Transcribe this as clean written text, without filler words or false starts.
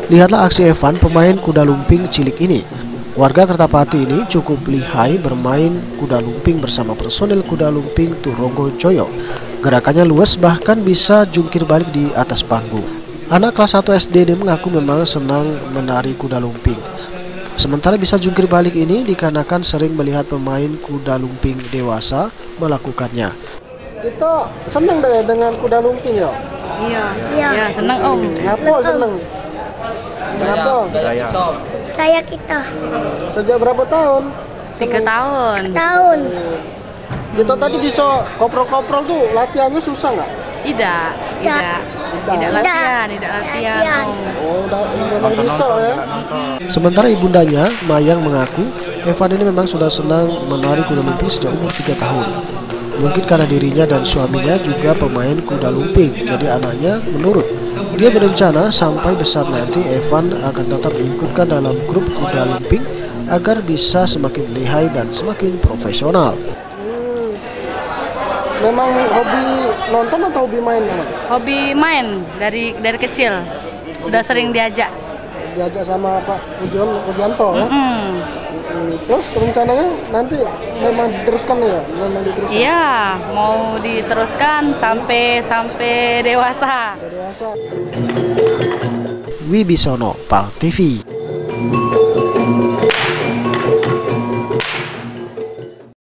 Lihatlah aksi Evan, pemain kuda lumping cilik ini. Warga Kertapati ini cukup lihai bermain kuda lumping bersama personel kuda lumping Turogo Joyo. Gerakannya luas, bahkan bisa jungkir balik di atas panggung. Anak kelas 1 SD ini mengaku memang senang menari kuda lumping. Sementara bisa jungkir balik ini dikarenakan sering melihat pemain kuda lumping dewasa melakukannya. Kita senang deh dengan kuda lumping ya? Iya, senang Om. Ngapa senang? Ngapa? Kayak kita. Sejak berapa tahun? 3 tahun. Tahun. Kita tadi bisa koprol-koprol tuh, latihannya susah nggak? Tidak latihan. Om. Oh, memang bisa ya. Sementara ibundanya, Mayang, mengaku Evan ini memang sudah senang menari kuda lumping sejak umur 3 tahun. Mungkin karena dirinya dan suaminya juga pemain kuda lumping, jadi anaknya menurut. Dia berencana sampai besar nanti Evan akan tetap diikutkan dalam grup kuda lumping agar bisa semakin lihai dan semakin profesional. Memang hobi nonton atau hobi main? Hobi main dari kecil. Sudah sering diajak sama Pak Pujianto ya? Terus rencananya nanti memang diteruskan ya? Iya, mau diteruskan sampai dewasa. Wibisono, PAL TV.